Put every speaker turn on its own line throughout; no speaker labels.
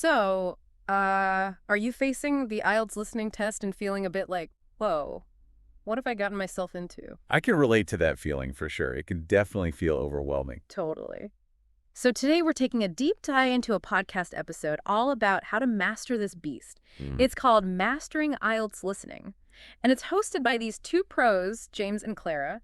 So, are you facing the IELTS listening test and feeling a bit like, whoa, what have I gotten myself into?
I can relate to that feeling for sure. It can definitely feel overwhelming.
Totally. So today we're taking a deep dive into a podcast episode all about how to master this beast. It's called Mastering IELTS Listening, and it's hosted by these two pros, James and Clara.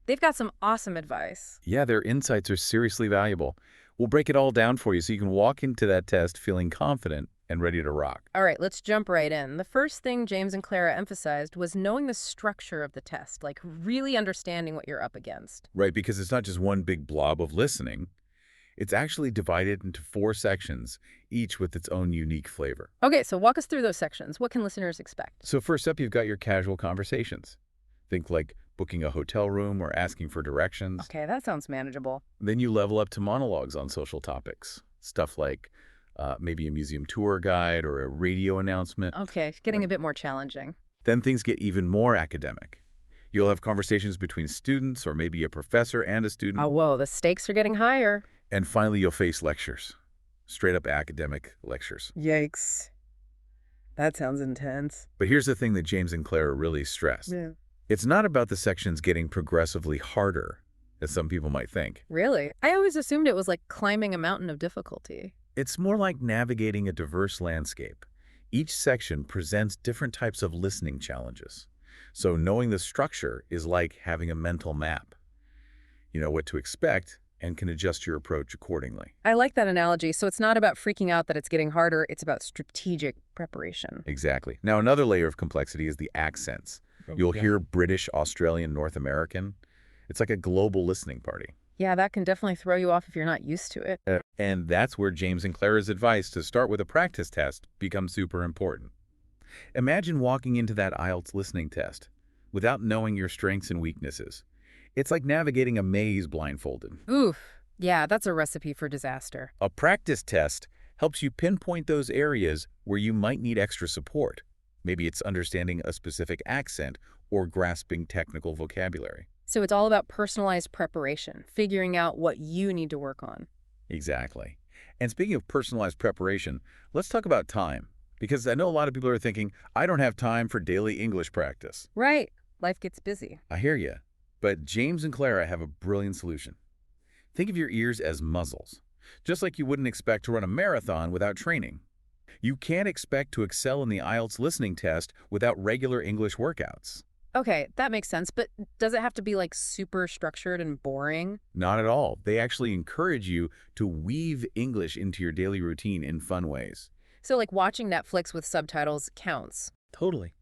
They've got some awesome advice.
Yeah, their insights are seriously valuable. We'll break it all down for you so you can walk into that test feeling confident and ready to rock.
All right, let's jump right in. The first thing James and Clara emphasized was knowing the structure of the test, like really understanding what you're up against.
Right, because it's not just one big blob of listening. It's actually divided into 4 sections, each with its own unique flavor.
Okay, so walk us through those sections. What can listeners expect?
So first up, you've got your casual conversations. Think like booking a hotel room or asking for directions.
Okay, that sounds manageable.
Then you level up to monologues on social topics. Stuff like maybe a museum tour guide or a radio announcement.
Okay, getting a bit more challenging.
Then things get even more academic. You'll have conversations between students or maybe a professor and a student.
Oh, whoa, the stakes are getting higher.
And finally, you'll face lectures. Straight up academic lectures.
Yikes. That sounds intense.
But here's the thing that James and Clara really stressed.
Yeah.
It's not about the sections getting progressively harder, as some people might think.
Really? I always assumed it was like climbing a mountain of difficulty.
It's more like navigating a diverse landscape. Each section presents different types of listening challenges. So knowing the structure is like having a mental map. You know what to expect and can adjust your approach accordingly.
I like that analogy. So it's not about freaking out that it's getting harder. It's about strategic preparation.
Exactly. Now, another layer of complexity is the accents. You'll hear British, Australian, North American. It's like a global listening party.
Yeah, that can definitely throw you off if you're not used to it.
And that's where James and Clara's advice to start with a practice test becomes super important. Imagine walking into that IELTS listening test without knowing your strengths and weaknesses. It's like navigating a maze blindfolded.
Oof. Yeah, that's a recipe for disaster.
A practice test helps you pinpoint those areas where you might need extra support. Maybe it's understanding a specific accent or grasping technical vocabulary.
So it's all about personalized preparation, figuring out what you need to work on.
Exactly. And speaking of personalized preparation, let's talk about time. Because I know a lot of people are thinking, I don't have time for daily English practice.
Right. Life gets busy.
I hear you. But James and Clara have a brilliant solution. Think of your ears as muzzles. Just like you wouldn't expect to run a marathon without training. You can't expect to excel in the IELTS listening test without regular English workouts.
Okay, that makes sense. But does it have to be like super structured and boring?
Not at all. They actually encourage you to weave English into your daily routine in fun ways.
So like watching Netflix with subtitles counts.
Totally.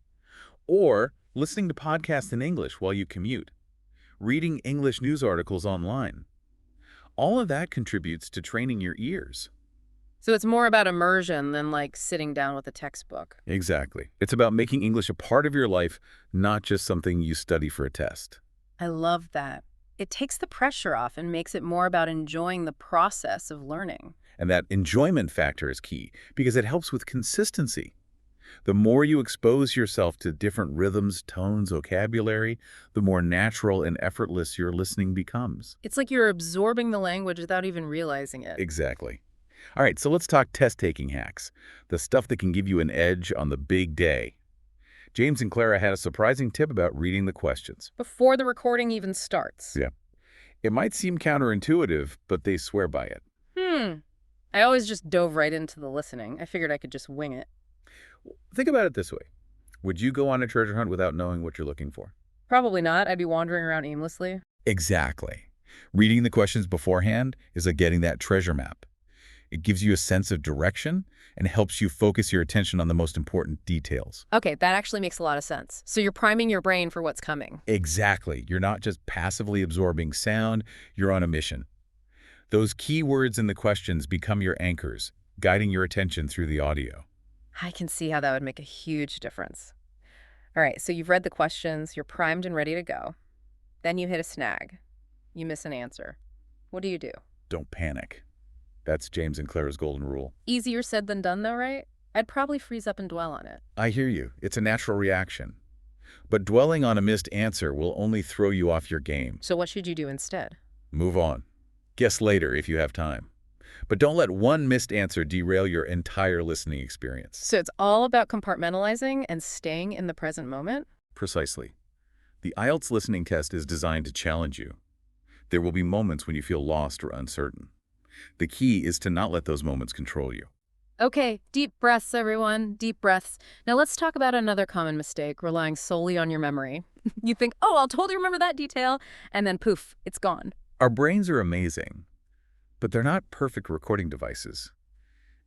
Or listening to podcasts in English while you commute. Reading English news articles online. All of that contributes to training your ears.
So it's more about immersion than like sitting down with a textbook.
Exactly. It's about making English a part of your life, not just something you study for a test.
I love that. It takes the pressure off and makes it more about enjoying the process of learning.
And that enjoyment factor is key because it helps with consistency. The more you expose yourself to different rhythms, tones, vocabulary, the more natural and effortless your listening becomes.
It's like you're absorbing the language without even realizing it.
Exactly. All right, so let's talk test-taking hacks, the stuff that can give you an edge on the big day. James and Clara had a surprising tip about reading the questions.
Before the recording even starts.
Yeah. It might seem counterintuitive, but they swear by it.
I always just dove right into the listening. I figured I could just wing it.
Think about it this way. Would you go on a treasure hunt without knowing what you're looking for?
Probably not. I'd be wandering around aimlessly.
Exactly. Reading the questions beforehand is like getting that treasure map. It gives you a sense of direction and helps you focus your attention on the most important details.
Okay, that actually makes a lot of sense. So you're priming your brain for what's coming.
Exactly. You're not just passively absorbing sound, you're on a mission. Those key words in the questions become your anchors, guiding your attention through the audio.
I can see how that would make a huge difference. All right, so you've read the questions, you're primed and ready to go. Then you hit a snag. You miss an answer. What do you do?
Don't panic. That's James and Clara's golden rule.
Easier said than done, though, right? I'd probably freeze up and dwell on it.
I hear you. It's a natural reaction. But dwelling on a missed answer will only throw you off your game.
So what should you do instead?
Move on. Guess later if you have time. But don't let one missed answer derail your entire listening experience.
So it's all about compartmentalizing and staying in the present moment?
Precisely. The IELTS listening test is designed to challenge you. There will be moments when you feel lost or uncertain. The key is to not let those moments control you.
Okay, deep breaths, everyone. Deep breaths. Now let's talk about another common mistake, relying solely on your memory. You think, oh, I'll totally remember that detail, and then poof, it's gone.
Our brains are amazing, but they're not perfect recording devices,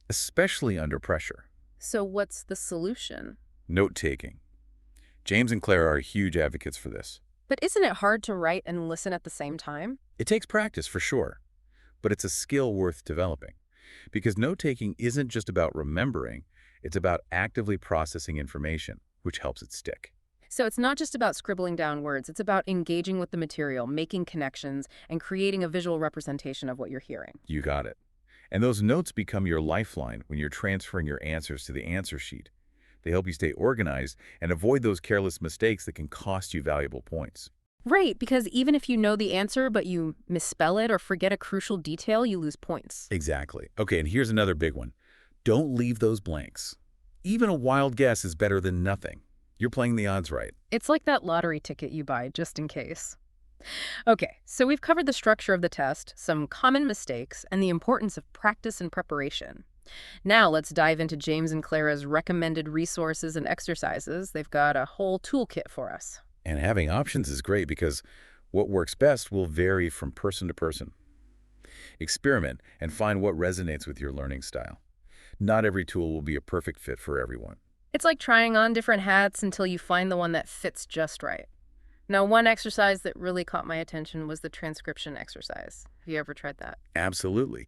especially under pressure.
So what's the solution?
Note-taking. James and Clara are huge advocates for this.
But isn't it hard to write and listen at the same time?
It takes practice for sure, but it's a skill worth developing. Because note-taking isn't just about remembering, it's about actively processing information, which helps it stick.
So it's not just about scribbling down words, it's about engaging with the material, making connections, and creating a visual representation of what you're hearing.
You got it. And those notes become your lifeline when you're transferring your answers to the answer sheet. They help you stay organized and avoid those careless mistakes that can cost you valuable points.
Right, because even if you know the answer but you misspell it or forget a crucial detail, you lose points.
Exactly. Okay, and here's another big one. Don't leave those blanks. Even a wild guess is better than nothing. You're playing the odds right.
It's like that lottery ticket you buy just in case. Okay, so we've covered the structure of the test, some common mistakes, and the importance of practice and preparation. Now let's dive into James and Clara's recommended resources and exercises. They've got a whole toolkit for us.
And having options is great because what works best will vary from person to person. Experiment and find what resonates with your learning style. Not every tool will be a perfect fit for everyone.
It's like trying on different hats until you find the one that fits just right. Now, one exercise that really caught my attention was the transcription exercise. Have you ever tried that?
Absolutely.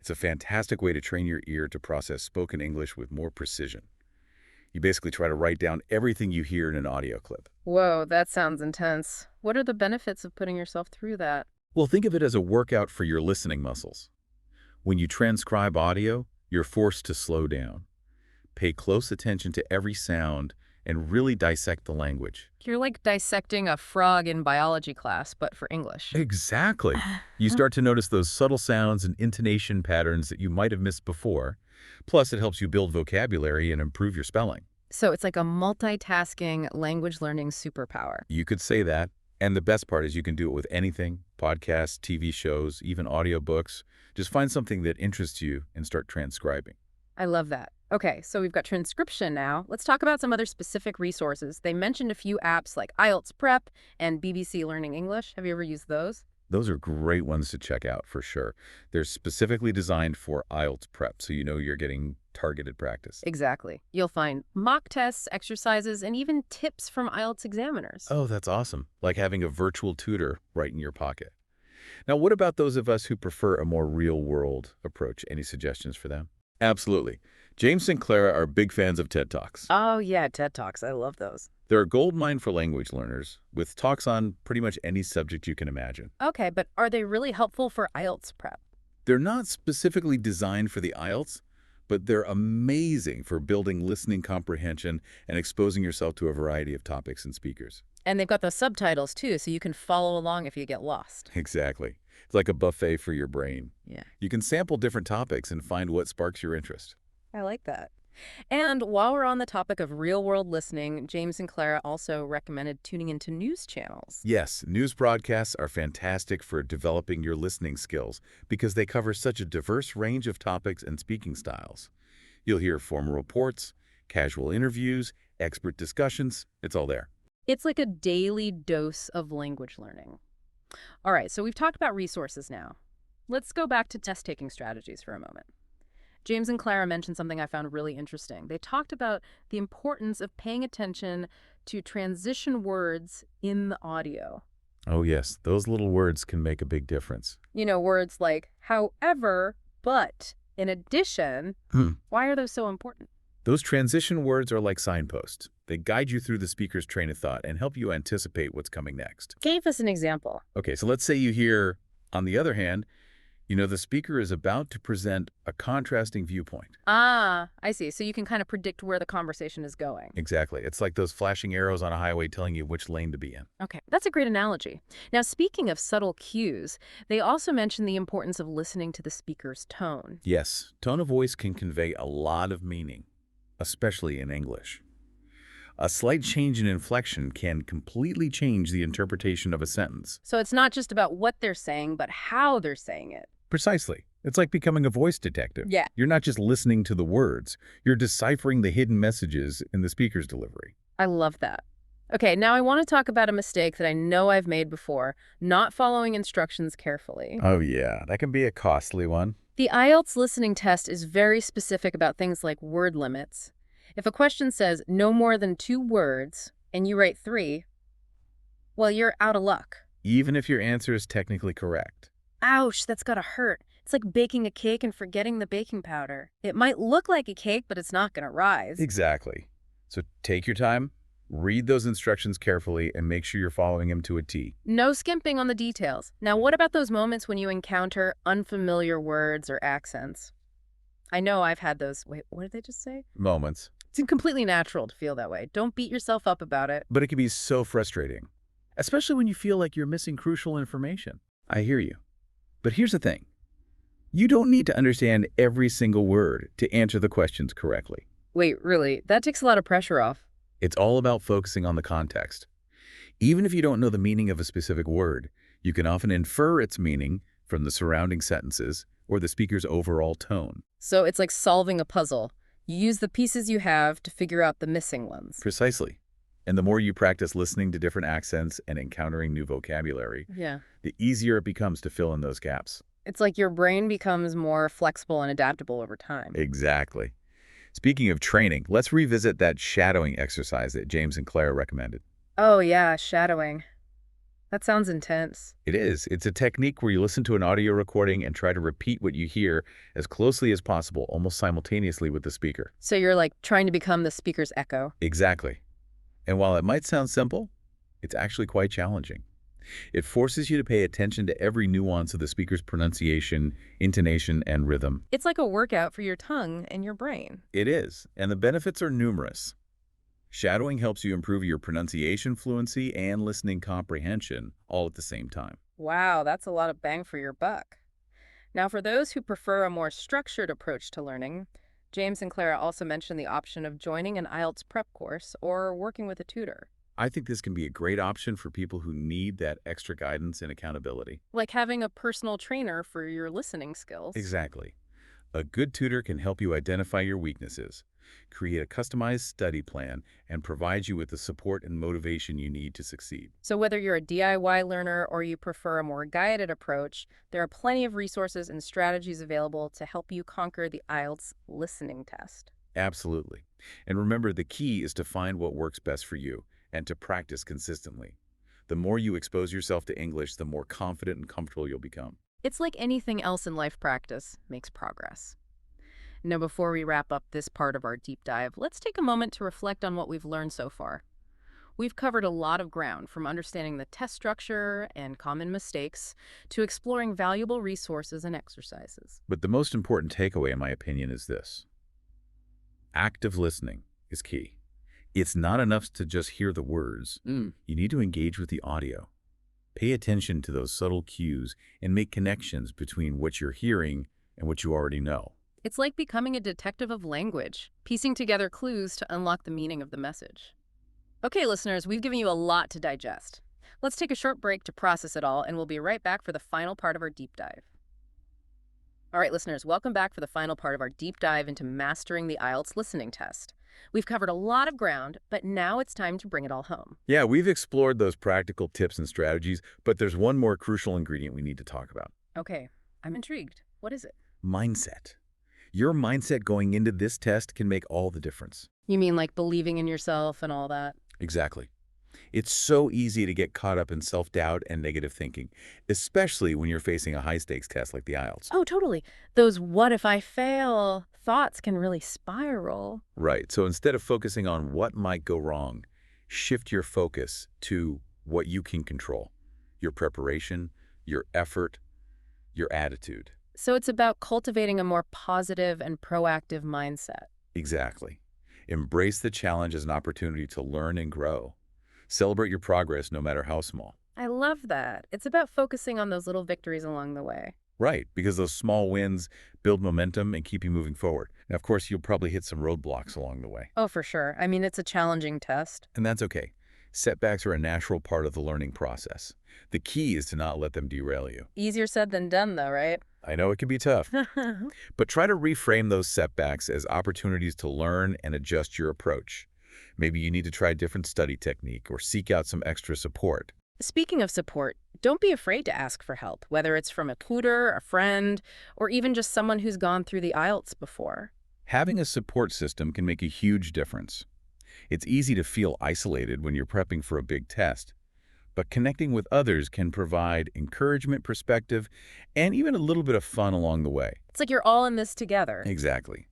It's a fantastic way to train your ear to process spoken English with more precision. You basically try to write down everything you hear in an audio clip.
Whoa, that sounds intense. What are the benefits of putting yourself through that?
Well, think of it as a workout for your listening muscles. When you transcribe audio, you're forced to slow down. Pay close attention to every sound and really dissect the language.
You're like dissecting a frog in biology class, but for English.
Exactly. You start to notice those subtle sounds and intonation patterns that you might have missed before. Plus, it helps you build vocabulary and improve your spelling.
So it's like a multitasking language learning superpower.
You could say that. And the best part is you can do it with anything, podcasts, TV shows, even audiobooks. Just find something that interests you and start transcribing.
I love that. Okay, so we've got transcription now. Let's talk about some other specific resources. They mentioned a few apps like IELTS Prep and BBC Learning English. Have you ever used those?
Those are great ones to check out for sure. They're specifically designed for IELTS prep, so you know you're getting targeted practice.
Exactly. You'll find mock tests, exercises, and even tips from IELTS examiners.
Oh, that's awesome. Like having a virtual tutor right in your pocket. Now, what about those of us who prefer a more real-world approach? Any suggestions for them? Absolutely. James and Clara are big fans of TED Talks.
Oh, yeah, TED Talks. I love those.
They're a goldmine for language learners, with talks on pretty much any subject you can imagine.
Okay, but are they really helpful for IELTS prep?
They're not specifically designed for the IELTS, but they're amazing for building listening comprehension and exposing yourself to a variety of topics and speakers.
And they've got the subtitles, too, so you can follow along if you get lost.
Exactly. It's like a buffet for your brain.
Yeah.
You can sample different topics and find what sparks your interest.
I like that. And while we're on the topic of real-world listening, James and Clara also recommended tuning into news channels.
Yes, news broadcasts are fantastic for developing your listening skills because they cover such a diverse range of topics and speaking styles. You'll hear formal reports, casual interviews, expert discussions. It's all there.
It's like a daily dose of language learning. All right, so we've talked about resources now. Let's go back to test-taking strategies for a moment. James and Clara mentioned something I found really interesting. They talked about the importance of paying attention to transition words in the audio.
Oh yes, those little words can make a big difference.
You know, words like however, but, in addition. Why are those so important?
Those transition words are like signposts. They guide you through the speaker's train of thought and help you anticipate what's coming next.
Give us an example.
Okay, so let's say you hear, on the other hand, The speaker is about to present a contrasting viewpoint.
Ah, I see. So you can kind of predict where the conversation is going.
Exactly. It's like those flashing arrows on a highway telling you which lane to be in.
Okay, that's a great analogy. Now, speaking of subtle cues, they also mention the importance of listening to the speaker's tone.
Yes, tone of voice can convey a lot of meaning, especially in English. A slight change in inflection can completely change the interpretation of a sentence.
So it's not just about what they're saying, but how they're saying it.
Precisely. It's like becoming a voice detective.
Yeah.
You're not just listening to the words, you're deciphering the hidden messages in the speaker's delivery.
I love that. Okay, now I want to talk about a mistake that I know I've made before, not following instructions carefully.
Oh yeah, that can be a costly one.
The IELTS listening test is very specific about things like word limits. If a question says no more than 2 words and you write 3, well, you're out of luck.
Even if your answer is technically correct.
Ouch, that's gotta hurt. It's like baking a cake and forgetting the baking powder. It might look like a cake, but it's not gonna rise.
Exactly. So take your time, read those instructions carefully, and make sure you're following them to a T.
No skimping on the details. Now, what about those moments when you encounter unfamiliar words or accents? I know I've had those. Wait, what did they just say?
Moments.
It's completely natural to feel that way. Don't beat yourself up about it.
But it can be so frustrating, especially when you feel like you're missing crucial information. I hear you. But here's the thing. You don't need to understand every single word to answer the questions correctly.
Wait, really? That takes a lot of pressure off.
It's all about focusing on the context. Even if you don't know the meaning of a specific word, you can often infer its meaning from the surrounding sentences or the speaker's overall tone.
So it's like solving a puzzle. You use the pieces you have to figure out the missing ones.
Precisely. And the more you practice listening to different accents and encountering new vocabulary,
Yeah.
the easier it becomes to fill in those gaps.
It's like your brain becomes more flexible and adaptable over time.
Exactly. Speaking of training, let's revisit that shadowing exercise that James and Clara recommended.
Oh, yeah, shadowing. That sounds intense.
It is. It's a technique where you listen to an audio recording and try to repeat what you hear as closely as possible, almost simultaneously with the speaker.
So you're like trying to become the speaker's echo.
Exactly. And while it might sound simple, it's actually quite challenging. It forces you to pay attention to every nuance of the speaker's pronunciation, intonation, and rhythm.
It's like a workout for your tongue and your brain.
It is, and the benefits are numerous. Shadowing helps you improve your pronunciation fluency and listening comprehension all at the same time.
Wow, that's a lot of bang for your buck. Now, for those who prefer a more structured approach to learning, James and Clara also mentioned the option of joining an IELTS prep course or working with a tutor.
I think this can be a great option for people who need that extra guidance and accountability.
Like having a personal trainer for your listening skills.
Exactly. A good tutor can help you identify your weaknesses, create a customized study plan, and provide you with the support and motivation you need to succeed.
So whether you're a DIY learner or you prefer a more guided approach, there are plenty of resources and strategies available to help you conquer the IELTS listening test.
Absolutely. And remember, the key is to find what works best for you and to practice consistently. The more you expose yourself to English, the more confident and comfortable you'll become.
It's like anything else in life, practice makes progress. Now, before we wrap up this part of our deep dive, let's take a moment to reflect on what we've learned so far. We've covered a lot of ground, from understanding the test structure and common mistakes to exploring valuable resources and exercises.
But the most important takeaway, in my opinion, is this. Active listening is key. It's not enough to just hear the words. You need to engage with the audio. Pay attention to those subtle cues and make connections between what you're hearing and what you already know.
It's like becoming a detective of language, piecing together clues to unlock the meaning of the message. Okay, listeners, we've given you a lot to digest. Let's take a short break to process it all, and we'll be right back for the final part of our deep dive. All right, listeners, welcome back for the final part of our deep dive into mastering the IELTS listening test. We've covered a lot of ground, but now it's time to bring it all home.
Yeah, we've explored those practical tips and strategies, but there's one more crucial ingredient we need to talk about.
Okay, I'm intrigued. What is it?
Mindset. Your mindset going into this test can make all the difference.
You mean like believing in yourself and all that?
Exactly. It's so easy to get caught up in self-doubt and negative thinking, especially when you're facing a high-stakes test like the IELTS.
Oh, totally. Those what if I fail thoughts can really spiral.
Right. So instead of focusing on what might go wrong, shift your focus to what you can control. Your preparation, your effort, your attitude.
So it's about cultivating a more positive and proactive mindset.
Exactly. Embrace the challenge as an opportunity to learn and grow. Celebrate your progress no matter how small.
I love that. It's about focusing on those little victories along the way.
Right, because those small wins build momentum and keep you moving forward. Now, of course, you'll probably hit some roadblocks along the way,
Oh, for sure. I mean, it's a challenging test.
and that's okay. Setbacks are a natural part of the learning process. The key is to not let them derail you.
Easier said than done, though, right?
I know it can be tough, but try to reframe those setbacks as opportunities to learn and adjust your approach. Maybe you need to try a different study technique or seek out some extra support.
Speaking of support, don't be afraid to ask for help, whether it's from a tutor, a friend, or even just someone who's gone through the IELTS before.
Having a support system can make a huge difference. It's easy to feel isolated when you're prepping for a big test, but connecting with others can provide encouragement, perspective, and even a little bit of fun along the way.
It's like you're all in this together.
Exactly.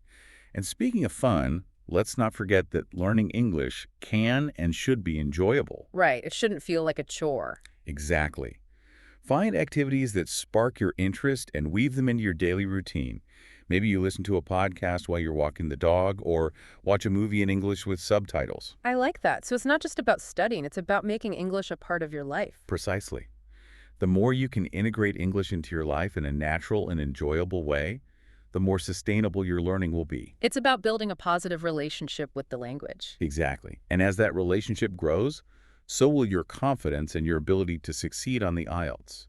And speaking of fun, let's not forget that learning English can and should be enjoyable.
Right, it shouldn't feel like a chore.
Exactly. Find activities that spark your interest and weave them into your daily routine. Maybe you listen to a podcast while you're walking the dog or watch a movie in English with subtitles.
I like that. So it's not just about studying, it's about making English a part of your life.
Precisely. The more you can integrate English into your life in a natural and enjoyable way, the more sustainable your learning will be.
It's about building a positive relationship with the language.
Exactly. And as that relationship grows, so will your confidence and your ability to succeed on the IELTS.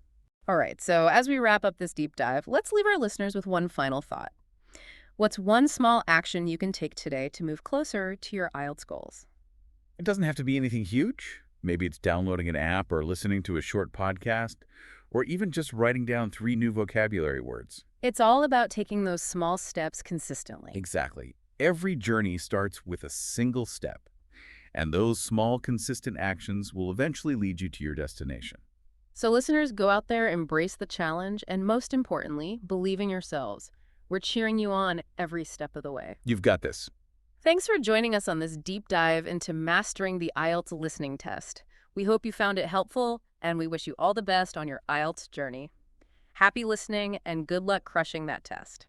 All right, so as we wrap up this deep dive, let's leave our listeners with one final thought. What's one small action you can take today to move closer to your IELTS goals?
It doesn't have to be anything huge. Maybe it's downloading an app or listening to a short podcast, or even just writing down 3 new vocabulary words.
It's all about taking those small steps consistently.
Exactly. Every journey starts with a single step, and those small, consistent actions will eventually lead you to your destination.
So listeners, go out there, embrace the challenge, and most importantly, believe in yourselves. We're cheering you on every step of the way.
You've got this.
Thanks for joining us on this deep dive into mastering the IELTS listening test. We hope you found it helpful, and we wish you all the best on your IELTS journey. Happy listening, and good luck crushing that test.